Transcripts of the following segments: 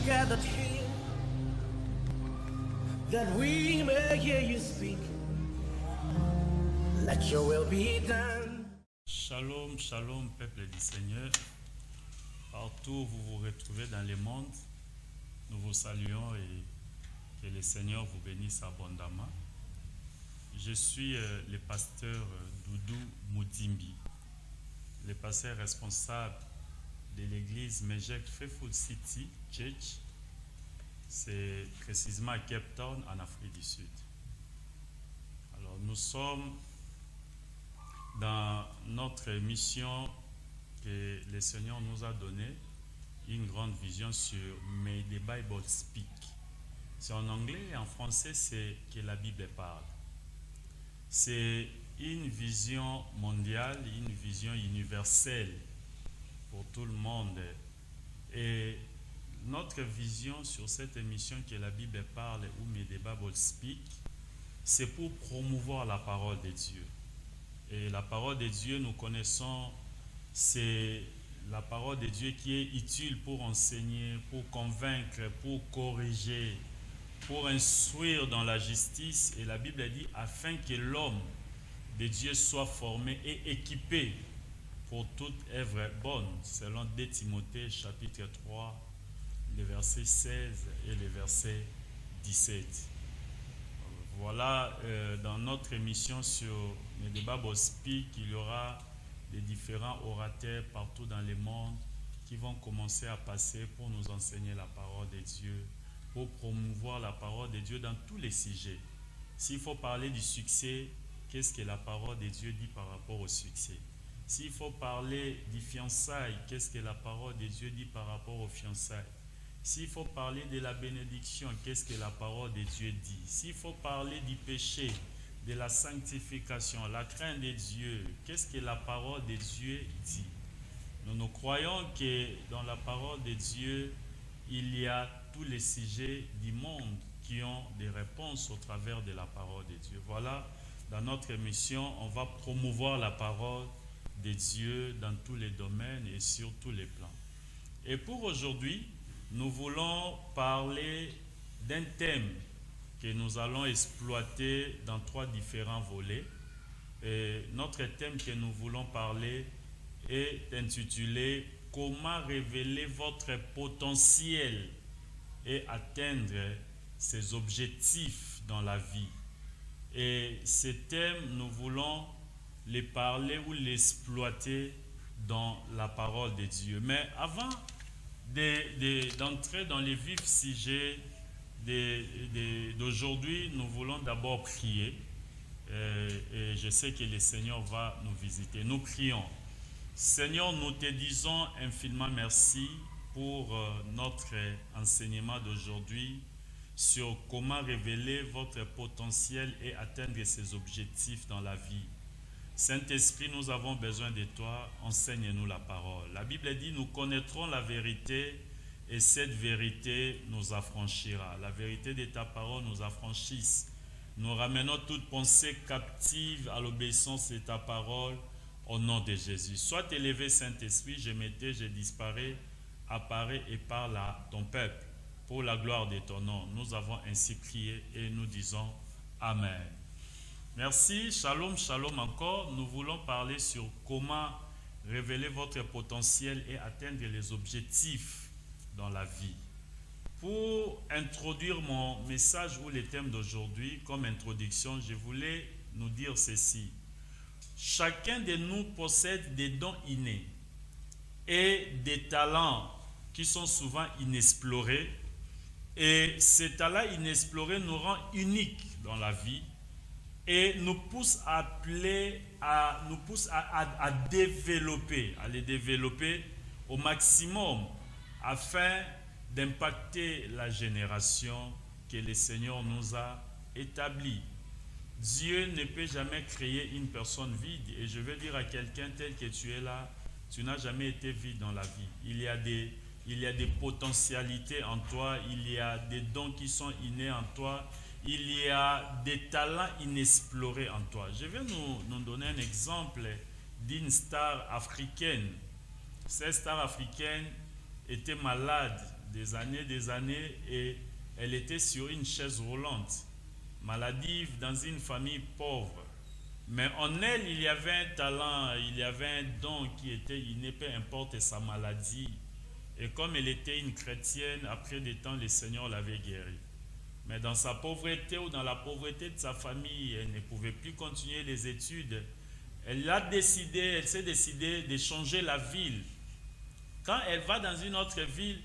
gathered here that we may hear you speak. Let your will be done. Shalom, shalom, peuple du Seigneur. Partout où vous vous retrouvez dans le monde, nous vous saluons et que le Seigneur vous bénisse abondamment. Je suis le pasteur Doudou Moudimbi, le pasteur responsable de l'église Mejek Faithful City Church. C'est précisément à Cape Town, en Afrique du Sud. Alors, nous sommes dans notre mission que le Seigneur nous a donnée, une grande vision sur May the Bible Speak. C'est en anglais et en français, c'est que la Bible parle. C'est une vision mondiale, une vision universelle pour tout le monde. Et notre vision sur cette émission que la Bible parle ou May the Bible Speak, c'est pour promouvoir la parole de Dieu. Et la parole de Dieu, nous connaissons, c'est la parole de Dieu qui est utile pour enseigner, pour convaincre, pour corriger, pour instruire dans la justice. Et la Bible dit, afin que l'homme de Dieu soit formé et équipé pour toute œuvre bonne, selon 2 Timothée chapitre 3, les versets 16 et les versets 17. Voilà, dans notre émission sur le débat Speak, il y aura des différents orateurs partout dans le monde qui vont commencer à passer pour nous enseigner la parole de Dieu, pour promouvoir la parole de Dieu dans tous les sujets. S'il faut parler du succès, qu'est-ce que la parole de Dieu dit par rapport au succès? S'il faut parler du fiançailles, qu'est-ce que la parole de Dieu dit par rapport aux fiançailles? S'il faut parler de la bénédiction, qu'est-ce que la parole de Dieu dit? S'il faut parler du péché, de la sanctification, la crainte de Dieu, qu'est-ce que la parole de Dieu dit? Nous croyons que dans la parole de Dieu, il y a tous les sujets du monde qui ont des réponses au travers de la parole de Dieu. Voilà, dans notre émission, on va promouvoir la parole de Dieu dans tous les domaines et sur tous les plans. Et pour aujourd'hui, nous voulons parler d'un thème que nous allons exploiter dans 3 différents volets. Et notre thème que nous voulons parler est intitulé « Comment révéler votre potentiel et atteindre ses objectifs dans la vie ?» Et ce thème, nous voulons les parler ou l'exploiter dans la parole de Dieu. Mais avant d'entrer dans les vifs sujets d'aujourd'hui, nous voulons d'abord prier. Et je sais que le Seigneur va nous visiter. Nous prions. Seigneur, nous te disons infiniment merci pour notre enseignement d'aujourd'hui sur comment révéler votre potentiel et atteindre ses objectifs dans la vie. Saint-Esprit, nous avons besoin de toi, enseigne-nous la parole. La Bible dit, nous connaîtrons la vérité et cette vérité nous affranchira. La vérité de ta parole nous affranchisse. Nous ramenons toute pensée captive à l'obéissance de ta parole au nom de Jésus. Sois élevé, Saint-Esprit, je m'étais, je disparais, apparaît et parle à ton peuple pour la gloire de ton nom. Nous avons ainsi prié et nous disons Amen. Merci, shalom, shalom encore. Nous voulons parler sur comment révéler votre potentiel et atteindre les objectifs dans la vie. Pour introduire mon message ou les thèmes d'aujourd'hui, comme introduction, je voulais nous dire ceci. Chacun de nous possède des dons innés et des talents qui sont souvent inexplorés. Et ces talents inexplorés nous rendent uniques dans la vie et nous poussent à développer, à les développer au maximum afin d'impacter la génération que le Seigneur nous a établie. Dieu ne peut jamais créer une personne vide. Et je veux dire à quelqu'un tel que tu es là, tu n'as jamais été vide dans la vie. Il y a des potentialités en toi, il y a des dons qui sont innés en toi, il y a des talents inexplorés en toi. Je vais nous donner un exemple d'une star africaine. Cette star africaine était malade des années, et elle était sur une chaise roulante, maladive, dans une famille pauvre. Mais en elle, il y avait un talent, il y avait un don qui était inné, peu importe sa maladie. Et comme elle était une chrétienne, après des temps, le Seigneur l'avait guérie. Mais dans sa pauvreté ou dans la pauvreté de sa famille, elle ne pouvait plus continuer les études. Elle s'est décidée de changer la ville. Quand elle va dans une autre ville,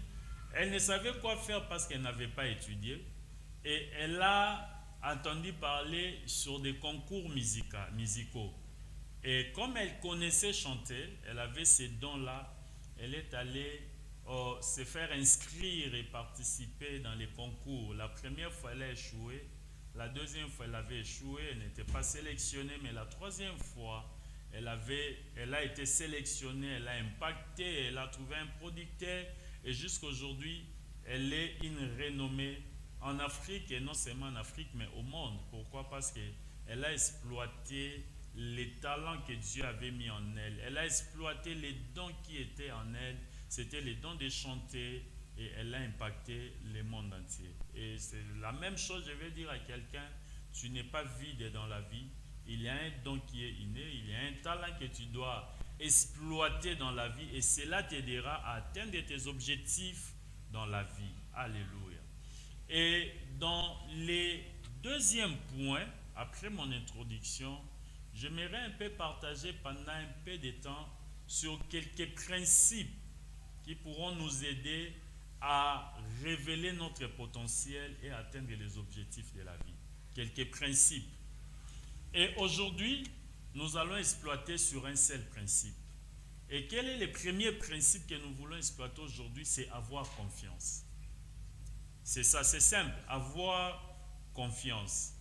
elle ne savait quoi faire parce qu'elle n'avait pas étudié. Et elle a entendu parler sur des concours musicaux. Et comme elle connaissait chanter, elle avait ces dons-là, elle est allée se faire inscrire et participer dans les concours. La première fois, elle a échoué. La deuxième fois, elle avait échoué. Elle n'était pas sélectionnée. Mais la troisième fois, elle a été sélectionnée. Elle a impacté. Elle a trouvé un producteur. Et jusqu'aujourd'hui, elle est une renommée en Afrique, et non seulement en Afrique, mais au monde. Pourquoi? Parce qu'elle a exploité les talents que Dieu avait mis en elle. Elle a exploité les dons qui étaient en elle. C'était les dons de chanter, et elle a impacté le monde entier. Et c'est la même chose, je vais dire à quelqu'un, tu n'es pas vide dans la vie. Il y a un don qui est inné, il y a un talent que tu dois exploiter dans la vie, et cela t'aidera à atteindre tes objectifs dans la vie. Alléluia. Et dans les deuxièmes points, après mon introduction, j'aimerais un peu partager pendant un peu de temps sur quelques principes qui pourront nous aider à révéler notre potentiel et atteindre les objectifs de la vie. Quelques principes. Et aujourd'hui, nous allons exploiter sur un seul principe. Et quel est le premier principe que nous voulons exploiter aujourd'hui? C'est avoir confiance. C'est ça, c'est simple, avoir confiance.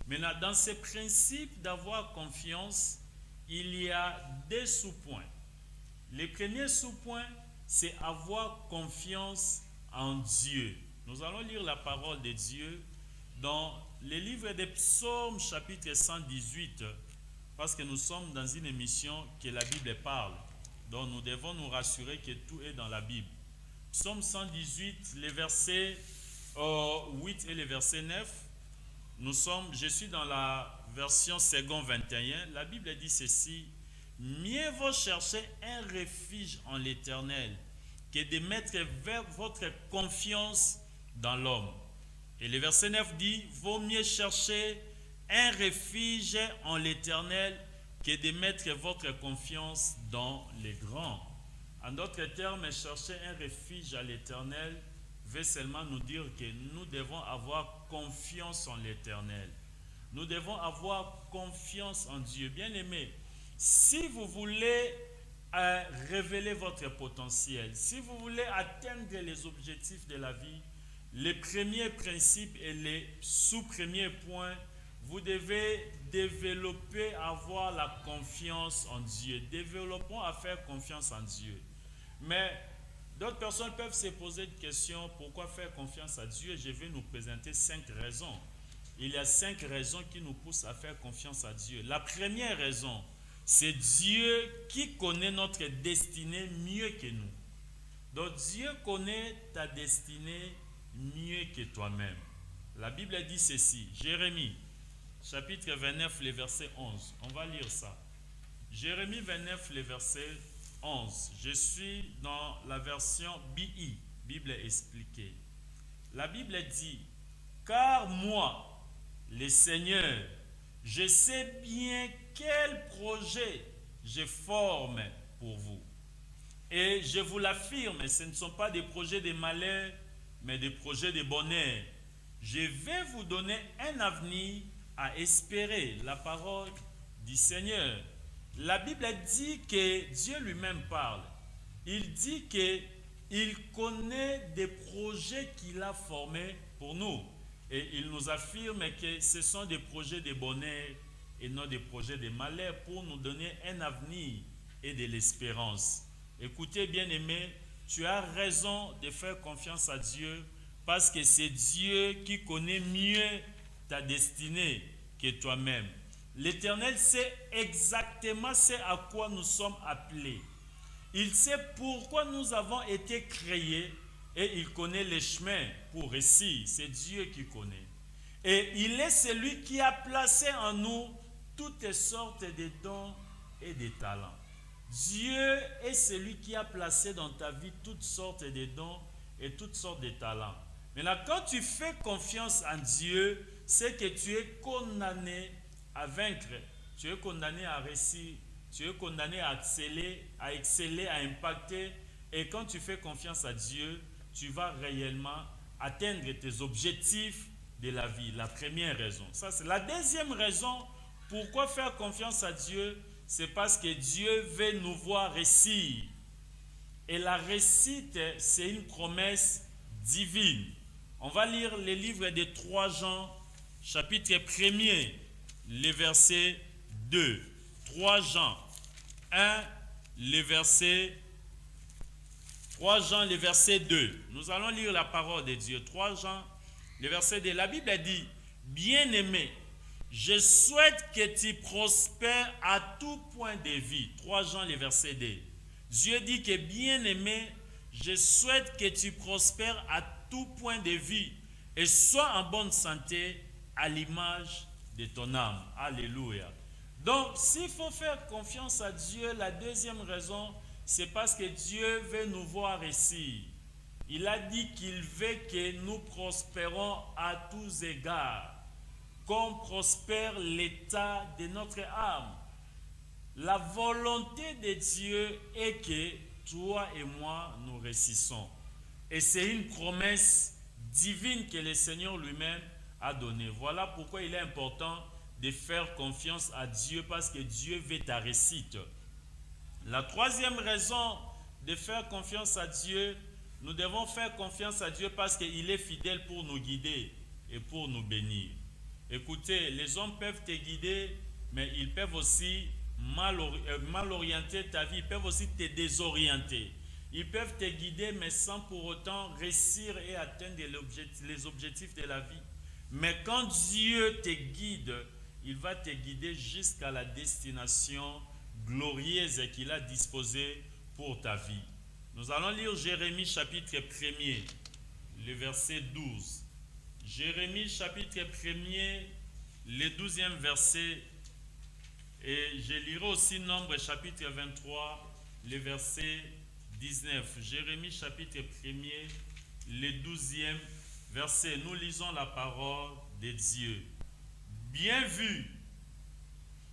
Maintenant, dans ce principe d'avoir confiance, il y a deux sous-points. Le premier sous-point, c'est avoir confiance en Dieu. Nous allons lire la parole de Dieu dans le livre des Psaumes, chapitre 118, parce que nous sommes dans une émission que la Bible parle. Donc nous devons nous rassurer que tout est dans la Bible. Psaume 118, les versets 8 et le verset 9. Je suis dans la version second 21. La Bible dit ceci: mieux vaut chercher un refuge en l'Éternel que de mettre votre confiance dans l'homme. Et le verset 9 dit: vaut mieux chercher un refuge en l'Éternel que de mettre votre confiance dans les grands. En d'autres termes, chercher un refuge à l'Éternel veut seulement nous dire que nous devons avoir confiance en l'Éternel. Nous devons avoir confiance en Dieu. Bien-aimés, si vous voulez révéler votre potentiel, si vous voulez atteindre les objectifs de la vie, le premier principe et les sous-premiers points, vous devez développer, avoir la confiance en Dieu. Développons à faire confiance en Dieu. Mais d'autres personnes peuvent se poser une question: pourquoi faire confiance à Dieu? Je vais nous présenter 5 raisons. Il y a 5 raisons qui nous poussent à faire confiance à Dieu. La première raison, c'est Dieu qui connaît notre destinée mieux que nous. Donc Dieu connaît ta destinée mieux que toi-même. La Bible dit ceci, Jérémie, chapitre 29, le verset 11. On va lire ça. Jérémie 29, le verset 11. Je suis dans la version BI, Bible expliquée. La Bible dit: car moi, le Seigneur, je sais bien quel projet je forme pour vous. Et je vous l'affirme, ce ne sont pas des projets de malheur, mais des projets de bonheur. Je vais vous donner un avenir à espérer. La parole du Seigneur. La Bible dit que Dieu lui-même parle. Il dit qu'il connaît des projets qu'il a formés pour nous. Et il nous affirme que ce sont des projets de bonheur et non des projets de malheur, pour nous donner un avenir et de l'espérance. Écoutez, bien-aimés, tu as raison de faire confiance à Dieu, parce que c'est Dieu qui connaît mieux ta destinée que toi-même. L'Éternel sait exactement ce à quoi nous sommes appelés. Il sait pourquoi nous avons été créés et il connaît les chemins pour réussir. C'est Dieu qui connaît. Et il est celui qui a placé en nous toutes sortes de dons et de talents. Dieu est celui qui a placé dans ta vie toutes sortes de dons et toutes sortes de talents. Maintenant, quand tu fais confiance en Dieu, c'est que tu es condamné à vaincre, tu es condamné à réussir, tu es condamné à exceller, à impacter. Et quand tu fais confiance à Dieu, tu vas réellement atteindre tes objectifs de la vie. La première raison. Ça, c'est la deuxième raison. Pourquoi faire confiance à Dieu? C'est parce que Dieu veut nous voir réussir. Et la réussite, c'est une promesse divine. On va lire le livre de 3 Jean, chapitre 1er, le verset 2. 3 Jean 1, le verset 3 Jean, le verset 2. Nous allons lire la parole de Dieu. 3 Jean, le verset 2. La Bible dit, bien-aimé, je souhaite que tu prospères à tout point de vie. 3 Jean, le verset 2. Dieu dit que bien-aimé, je souhaite que tu prospères à tout point de vie et sois en bonne santé à l'image de ton âme. Alléluia. Donc, s'il faut faire confiance à Dieu, la deuxième raison, c'est parce que Dieu veut nous voir réussir. Il a dit qu'il veut que nous prospérons à tous égards, comme prospère l'état de notre âme. La volonté de Dieu est que toi et moi, nous réussissons. Et c'est une promesse divine que le Seigneur lui-même a donnée. Voilà pourquoi il est important de faire confiance à Dieu, parce que Dieu veut ta réussite. La troisième raison de faire confiance à Dieu, nous devons faire confiance à Dieu parce qu'il est fidèle pour nous guider et pour nous bénir. Écoutez, les hommes peuvent te guider, mais ils peuvent aussi mal orienter ta vie, ils peuvent aussi te désorienter. Ils peuvent te guider, mais sans pour autant réussir et atteindre les objectifs de la vie. Mais quand Dieu te guide, il va te guider jusqu'à la destination glorieuse qu'il a disposée pour ta vie. Nous allons lire Jérémie chapitre 1er, le verset 12. Jérémie chapitre 1er, le 12e verset. Et je lirai aussi Nombre chapitre 23, le verset 19. Jérémie chapitre 1er, le 12e verset. Nous lisons la parole de Dieu. Bien vu,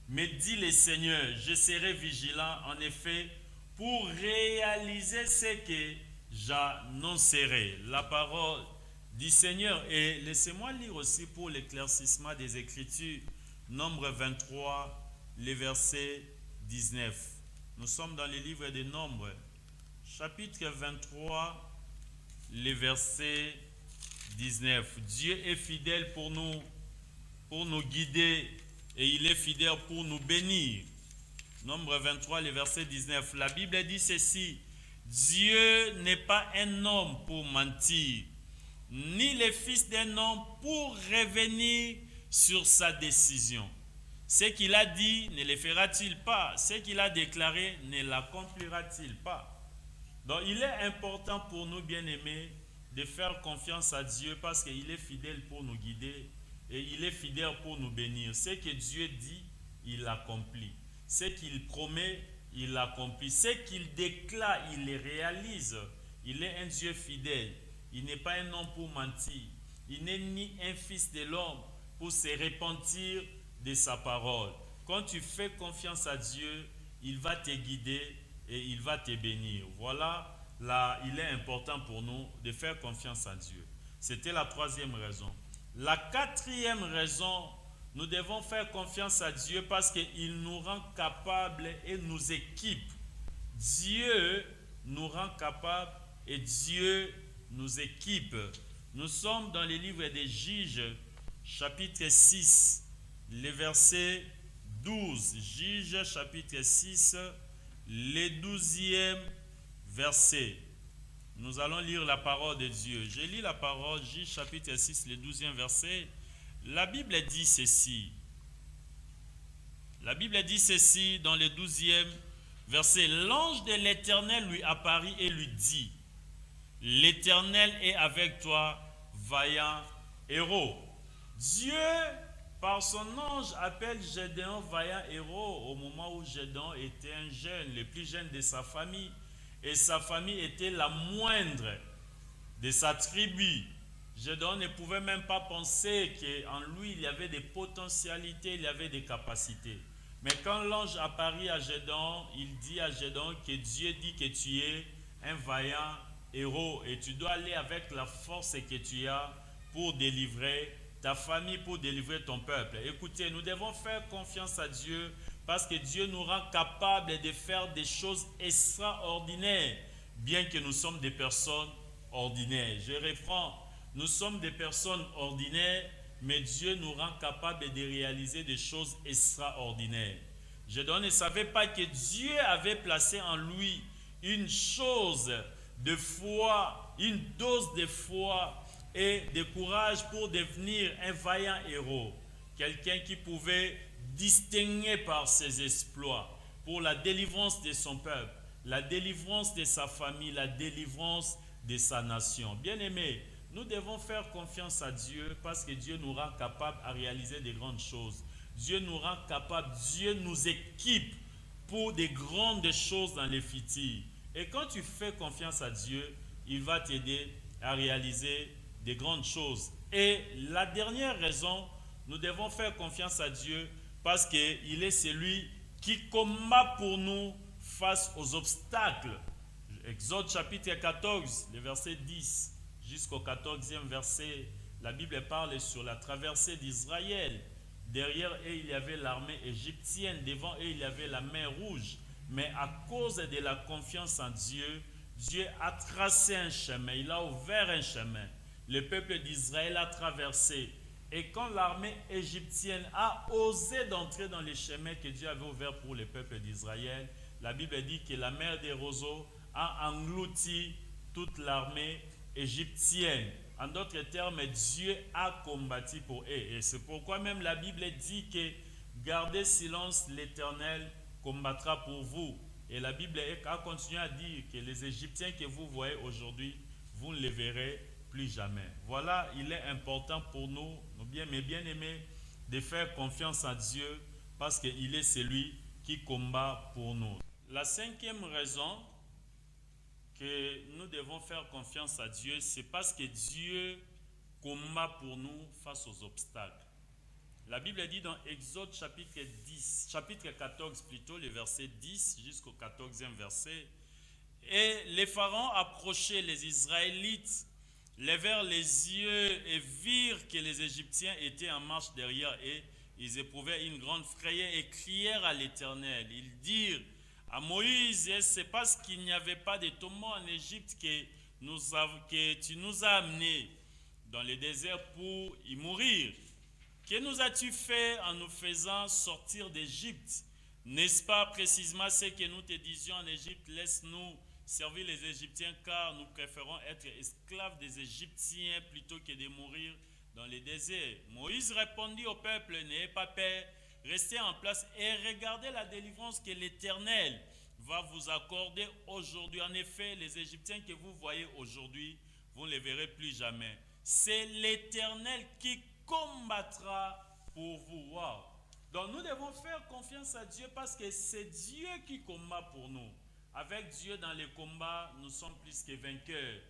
me dit le Seigneur, je serai vigilant en effet pour réaliser ce que j'annoncerai. La parole du Seigneur. Et laissez-moi lire aussi pour l'éclaircissement des Écritures, Nombre 23, le verset 19. Nous sommes dans le livre des Nombres, chapitre 23, le verset 19. Dieu est fidèle pour nous guider, et il est fidèle pour nous bénir. Nombre 23, le verset 19. La Bible dit ceci: Dieu n'est pas un homme pour mentir, ni le fils d'un homme pour revenir sur sa décision. Ce qu'il a dit, ne le fera-t-il pas? Ce qu'il a déclaré, ne l'accomplira-t-il pas? Donc il est important pour nous, bien-aimés, de faire confiance à Dieu, parce qu'il est fidèle pour nous guider et il est fidèle pour nous bénir. Ce que Dieu dit, il l'accomplit. Ce qu'il promet, il l'accomplit. Ce qu'il déclare, il le réalise. Il est un Dieu fidèle. Il n'est pas un homme pour mentir. Il n'est ni un fils de l'homme pour se repentir de sa parole. Quand tu fais confiance à Dieu, il va te guider et il va te bénir. Voilà, là, il est important pour nous de faire confiance à Dieu. C'était la troisième raison. La quatrième raison, nous devons faire confiance à Dieu parce qu'il nous rend capables et nous équipe. Dieu nous rend capables et Dieu nous équipe. Nous sommes dans le livre des Juges, chapitre 6, le verset 12. Juges, chapitre 6, le 12e verset. Nous allons lire la parole de Dieu. Je lis la parole, Juges, chapitre 6, le 12e verset. La Bible dit ceci. La Bible dit ceci dans le 12e verset. L'ange de l'Éternel lui apparut et lui dit: L'Éternel est avec toi, vaillant héros. Dieu, par son ange, appelle Gédéon vaillant héros au moment où Gédéon était un jeune, le plus jeune de sa famille. Et sa famille était la moindre de sa tribu. Gédéon ne pouvait même pas penser qu'en lui, il y avait des potentialités, il y avait des capacités. Mais quand l'ange apparut à Gédéon, il dit à Gédéon que Dieu dit que tu es un vaillant héros et tu dois aller avec la force que tu as pour délivrer ta famille, pour délivrer ton peuple. Écoutez, nous devons faire confiance à Dieu parce que Dieu nous rend capables de faire des choses extraordinaires, bien que nous sommes des personnes ordinaires. Je reprends, nous sommes des personnes ordinaires, mais Dieu nous rend capables de réaliser des choses extraordinaires. Gédéon ne savait pas que Dieu avait placé en lui une chose de foi, une dose de foi et de courage pour devenir un vaillant héros. Quelqu'un qui pouvait distinguer par ses exploits pour la délivrance de son peuple, la délivrance de sa famille, la délivrance de sa nation. Bien-aimés, nous devons faire confiance à Dieu parce que Dieu nous rend capables à réaliser de grandes choses. Dieu nous rend capables, Dieu nous équipe pour des grandes choses dans les futurs. Et quand tu fais confiance à Dieu, il va t'aider à réaliser des grandes choses. Et la dernière raison, nous devons faire confiance à Dieu parce qu'il est celui qui combat pour nous face aux obstacles. Exode chapitre 14, le verset 10 jusqu'au 14e verset, la Bible parle sur la traversée d'Israël. Derrière eux, il y avait l'armée égyptienne. Devant eux, il y avait la mer Rouge. Mais à cause de la confiance en Dieu, Dieu a tracé un chemin. Il a ouvert un chemin. Le peuple d'Israël a traversé. Et quand l'armée égyptienne a osé d'entrer dans les chemins que Dieu avait ouverts pour le peuple d'Israël, la Bible dit que la mer des roseaux a englouti toute l'armée égyptienne. En d'autres termes, Dieu a combattu pour eux. Et c'est pourquoi même la Bible dit que gardez silence, l'Éternel combattra pour vous. Et la Bible a continué à dire que les Égyptiens que vous voyez aujourd'hui, vous ne les verrez plus jamais. Voilà, il est important pour nous, mes bien-aimés, de faire confiance à Dieu parce qu'il est celui qui combat pour nous. La cinquième raison que nous devons faire confiance à Dieu, c'est parce que Dieu combat pour nous face aux obstacles. La Bible dit dans Exode chapitre 14 plutôt, le verset 10 jusqu'au 14e verset, « Et les pharaons approchaient les Israélites, levèrent les yeux et virent que les Égyptiens étaient en marche derrière eux. Ils éprouvaient une grande frayeur et crièrent à l'Éternel. Ils dirent à Moïse, c'est parce qu'il n'y avait pas de tombeau en Égypte que tu nous as amenés dans le désert pour y mourir. Que nous as-tu fait en nous faisant sortir d'Égypte? N'est-ce pas précisément ce que nous te disions en Égypte? Laisse-nous servir les Égyptiens, car nous préférons être esclaves des Égyptiens plutôt que de mourir dans le désert. Moïse répondit au peuple, n'ayez pas peur, restez en place et regardez la délivrance que l'Éternel va vous accorder aujourd'hui. En effet, les Égyptiens que vous voyez aujourd'hui, vous ne les verrez plus jamais. C'est l'Éternel qui combattra pour vous. Wow. Donc nous devons faire confiance à Dieu parce que c'est Dieu qui combat pour nous. Avec Dieu dans les combats, nous sommes plus que vainqueurs.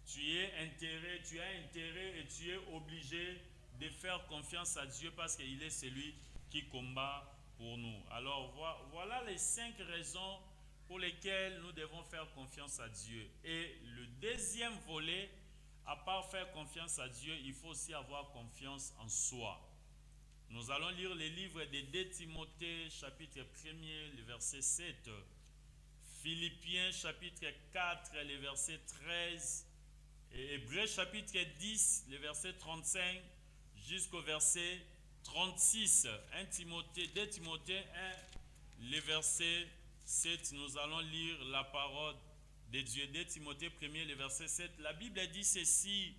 Tu as intérêt et tu es obligé de faire confiance à Dieu parce qu'il est celui qui combat pour nous. Alors voilà les 5 raisons pour lesquelles nous devons faire confiance à Dieu. Et le deuxième volet, à part faire confiance à Dieu, il faut aussi avoir confiance en soi. Nous allons lire les livres de 2 Timothée, chapitre 1er, le verset 7. Philippiens, chapitre 4, le verset 13. Et Hébreux, chapitre 10, le verset 35, jusqu'au verset 36. 2 Timothée 1, le verset 7. Nous allons lire la parole de Dieu. 2 Timothée 1er, le verset 7. La Bible dit ceci.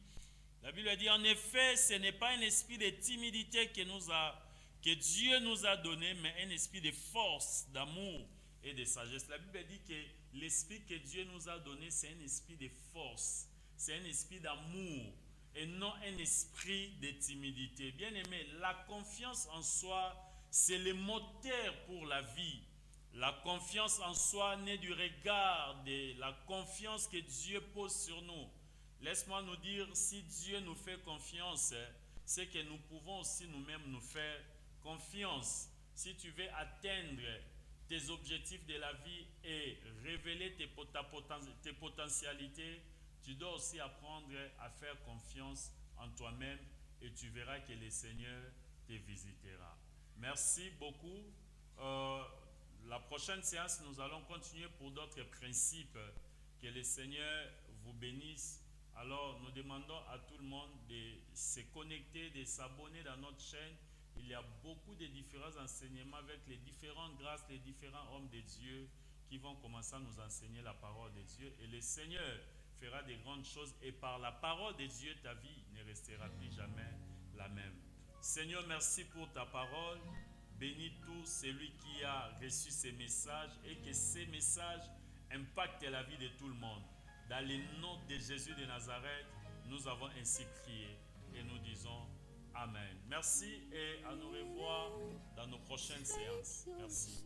La Bible dit, en effet, ce n'est pas un esprit de timidité que Dieu nous a donné, mais un esprit de force, d'amour et de sagesse. La Bible dit que l'esprit que Dieu nous a donné, c'est un esprit de force. c'est un esprit d'amour et non un esprit de timidité. Bien-aimé, la confiance en soi, c'est le moteur pour la vie. La confiance en soi naît du regard de la confiance que Dieu pose sur nous. Laisse-moi nous dire, si Dieu nous fait confiance, c'est que nous pouvons aussi nous-mêmes nous faire confiance. Si tu veux atteindre tes objectifs de la vie et révéler tes potentialités, tu dois aussi apprendre à faire confiance en toi-même et tu verras que le Seigneur te visitera. Merci beaucoup. La prochaine séance, nous allons continuer pour d'autres principes. Que le Seigneur vous bénisse. Alors, nous demandons à tout le monde de se connecter, de s'abonner dans notre chaîne. Il y a beaucoup de différents enseignements avec les différentes grâces, les différents hommes de Dieu qui vont commencer à nous enseigner la parole de Dieu. Et le Seigneur fera de grandes choses. Et par la parole de Dieu, ta vie ne restera plus jamais la même. Seigneur, merci pour ta parole. Bénis tout celui qui a reçu ces messages et que ces messages impactent la vie de tout le monde. Dans le nom de Jésus de Nazareth, nous avons ainsi prié et nous disons Amen. Merci et à nous revoir dans nos prochaines séances. Merci.